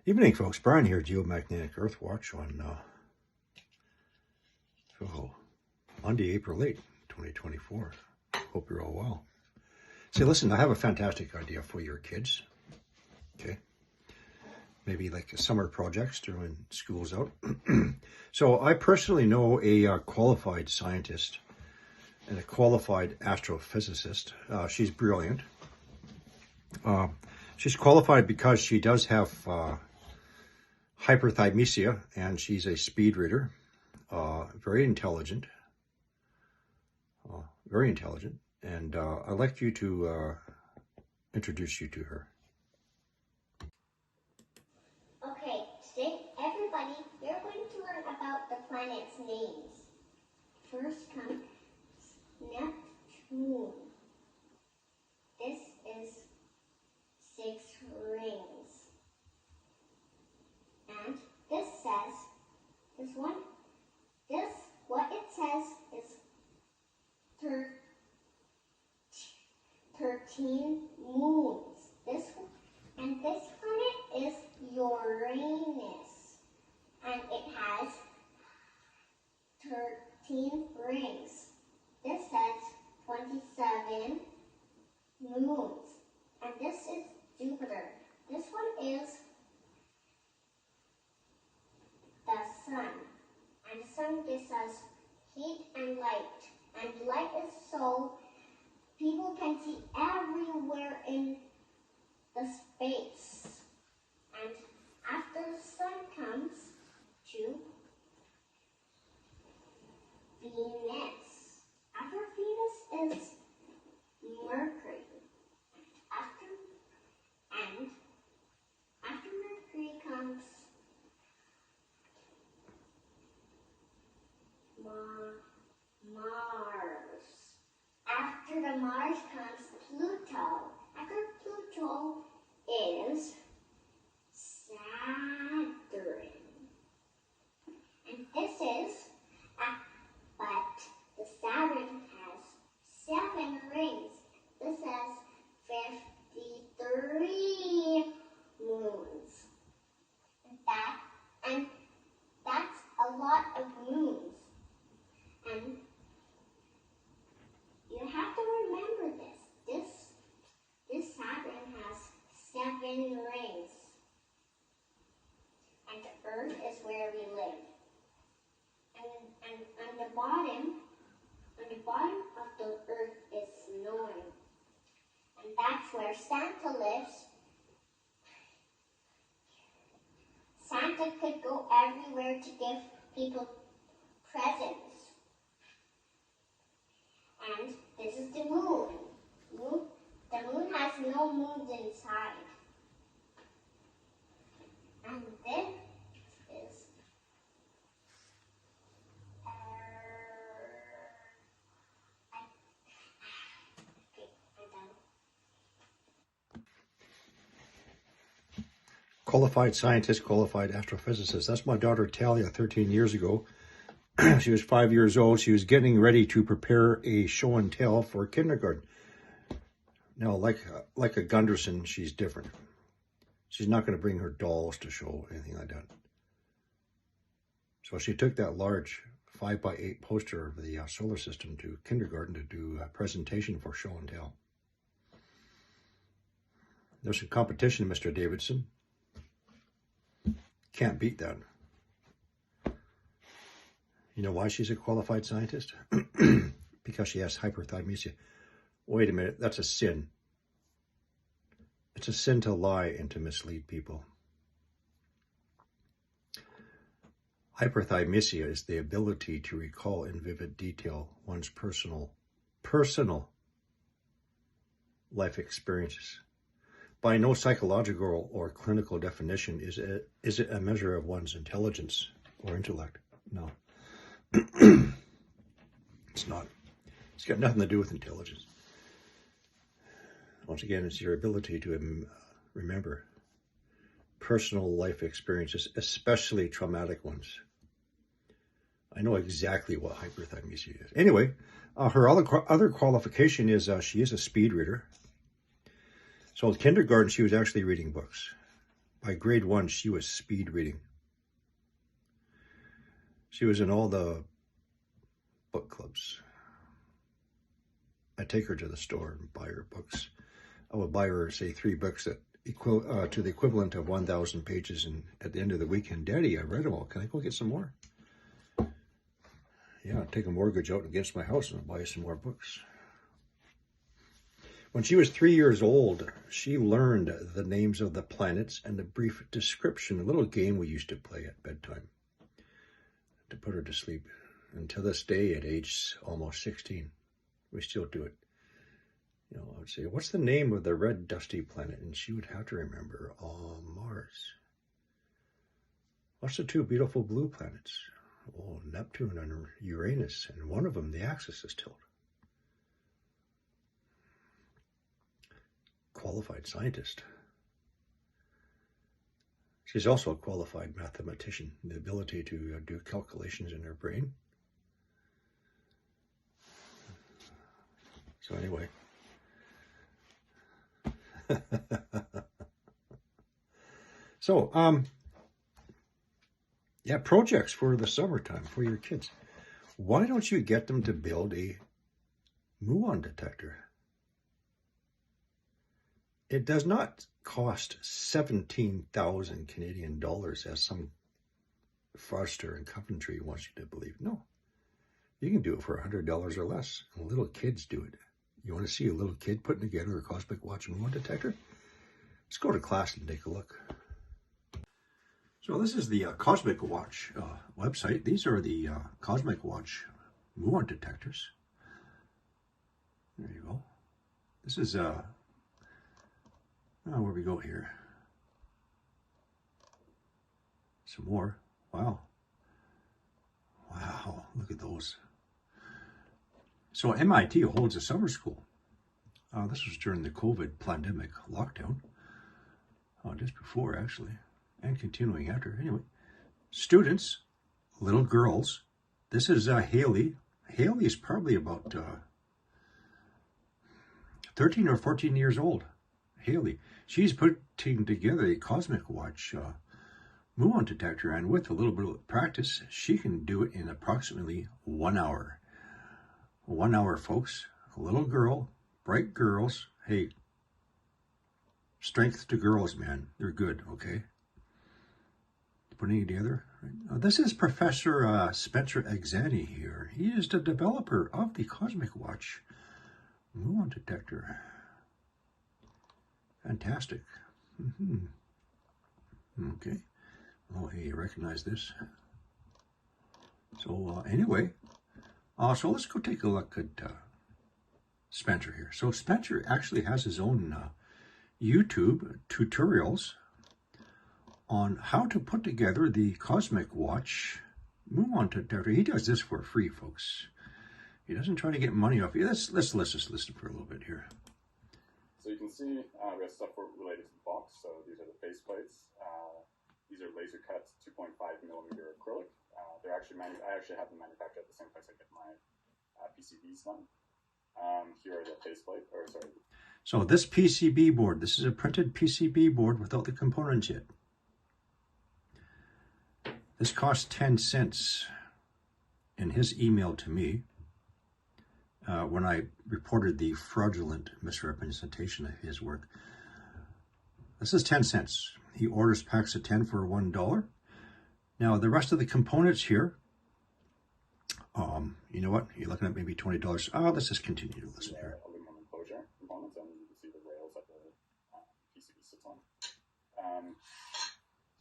Evening, folks. Brian here, Geomagnetic Earthwatch on Monday, April 8, 2024. Hope you're all well. Say, listen, I have a fantastic idea for your kids. Okay. Maybe like summer projects during school's out. So I personally know a qualified scientist and a qualified astrophysicist. She's brilliant. She's qualified because she does have hyperthymesia, and she's a speed reader, very intelligent, and I'd like you to introduce you to her. Okay, today, everybody, we're going to learn about the planets' names. First comes Neptune. This is 6 rings. And this says, what it says is 13 moons. This planet is Uranus, and it has 13 rings. This says 27 moons, and this is Jupiter. This one is the sun, and the sun gives us heat and light, and light is so people can see everywhere in the space. And after the sun comes to Venus. After Venus is Mercury. After Mercury comes Mars. After the Mars comes Pluto. After Pluto is Saturn. And this is, but the Saturn has 7 rings. This has 53 moons. And that's a lot of moons. And you have to remember this. This Saturn has 7 rings. And the Earth is where we live. And on the bottom of the Earth is snowing. And that's where Santa lives. Santa could go everywhere to give people presents. And this is the moon. The moon has no moons inside. And this is okay, I'm done. Qualified scientist, qualified astrophysicist. That's my daughter Talia 13 years ago. She was 5 years old. She was getting ready to prepare a show and tell for kindergarten. Now, like a Gunderson, she's different. She's not going to bring her dolls to show, anything like that. So she took that large 5x8 poster of the solar system to kindergarten to do a presentation for show and tell. There's some competition, Mr. Davidson. Can't beat that. You know why she's a qualified scientist? Because she has hyperthymesia. Wait a minute, that's a sin. It's a sin to lie and to mislead people. Hyperthymesia is the ability to recall in vivid detail one's personal life experiences. By no psychological or clinical definition is it a measure of one's intelligence or intellect. No. It's not. It's got nothing to do with intelligence. Once again, it's your ability to remember personal life experiences, especially traumatic ones. I know exactly what hyperthymesia is. Anyway, her other qualification is she is a speed reader. So in kindergarten, she was actually reading books. by grade 1, she was speed reading. She was in all the book clubs. I'd take her to the store and buy her books. I would buy her, say, 3 books that to the equivalent of 1,000 pages, and at the end of the weekend, Daddy, I read them all. Can I go get some more? Yeah, I'd take a mortgage out against my house and buy some more books. When she was 3 years old, she learned the names of the planets and a brief description, a little game we used to play at bedtime to put her to sleep. And to this day, at age almost 16, we still do it. You know, I would say, what's the name of the red dusty planet? And she would have to remember, oh, Mars. What's the 2 beautiful blue planets? Oh, Neptune and Uranus, and one of them, the axis is tilted. Qualified scientist. She's also a qualified mathematician, the ability to do calculations in her brain. So anyway. So, yeah, projects for the summertime for your kids. Why don't you get them to build a muon detector? It does not cost 17,000 Canadian dollars, as some fraudster in Coventry wants you to believe. No, you can do it for $100 or less, and little kids do it. You want to see a little kid putting together a Cosmic Watch muon detector? Let's go to class and take a look. So this is the Cosmic Watch website. These are the Cosmic Watch muon detectors. There you go. This is where we go here. Some more. Wow. Wow, look at those. So MIT holds a summer school. This was during the COVID pandemic lockdown. Just before, actually, and continuing after. Anyway, students, little girls. This is Haley. Haley is probably about 13 or 14 years old. Haley. She's putting together a Cosmic Watch muon detector, and with a little bit of practice, she can do it in approximately 1 hour. 1 hour, folks. A little girl, bright girls. Hey, strength to girls, man. They're good, okay? Putting it together. This is Professor Spencer Exani here. He is the developer of the Cosmic Watch muon detector. Fantastic. Okay. Oh, hey, you recognize this? So anyway, so let's go take a look at Spencer here. So Spencer actually has his own YouTube tutorials on how to put together the Cosmic Watch muon detector. He does this for free, folks. He doesn't try to get money off you. Let's just listen for a little bit here. So you can see we have stuff related to the box. So these are the face plates. These are laser cut 2.5 millimeter acrylic. They're actually I actually have them manufactured at the same place I get my PCBs done. Here are the faceplate, or sorry. So this PCB board, this is a printed PCB board without the components yet. This cost 10 cents in his email to me when I reported the fraudulent misrepresentation of his work. This is 10 cents. He orders packs of 10 for $1. Now the rest of the components here, you know what? You're looking at maybe $20. Let's just continue to listen here. Aluminum enclosure components, and you can see the rails that the PCB sits on.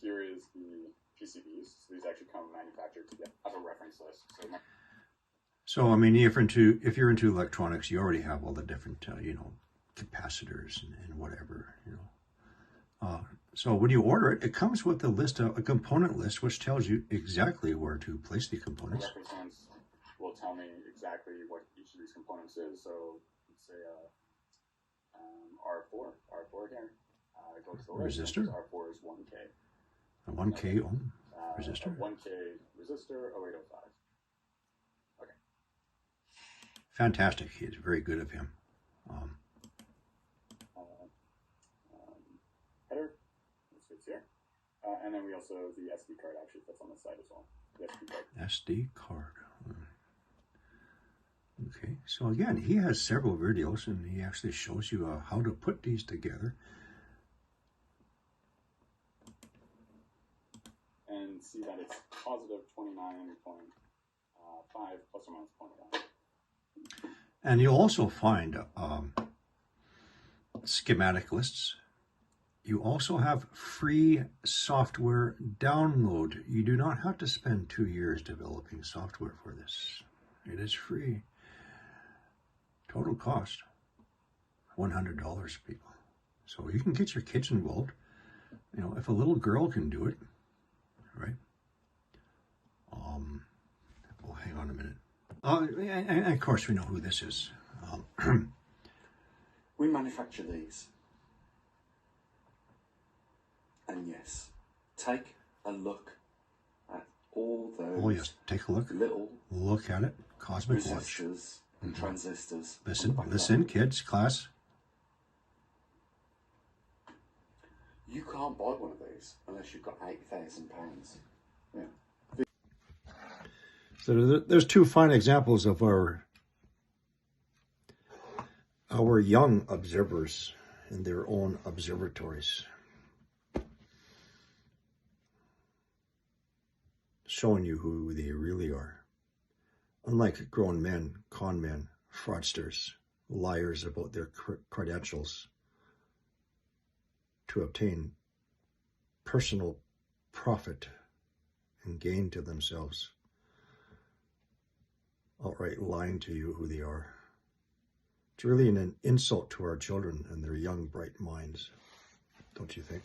Here is the PCBs. So these actually come manufactured together. I have a reference list. So I mean, if you're into electronics, you already have all the different, capacitors and whatever, So when you order it, it comes with a component list, which tells you exactly where to place the components. The reference will tell me exactly what each of these components is. So let's say R4 here. Go to the Resistor. R4 is 1K. A 1K ohm resistor. 1K resistor, 0805. Okay. Fantastic. He is very good of him. Header. Let's see if fits here. And then we also, the SD card actually fits on the side as well. The SD card. SD card. Okay, so again, he has several videos and he actually shows you how to put these together. And see that it's positive 29.5 plus or minus 0.1. And you'll also find schematic lists. You also have free software download. You do not have to spend 2 years developing software for this. It is free. Total cost, $100, people. So you can get your kids involved. You know, if a little girl can do it, right? Oh, hang on a minute. And of course, we know who this is. We manufacture these. And yes, take a look at all those Oh yes, take a look. little Look at it. Cosmic Watch. resistors and transistors. on the Listen, back of listen, that. kids, class. You can't buy one of these unless you've got £8,000. Yeah. So there's two fine examples of our young observers in their own observatories, showing you who they really are. Unlike grown men, con men, fraudsters, liars about their credentials to obtain personal profit and gain to themselves, outright lying to you who they are. It's really an insult to our children and their young, bright minds, don't you think?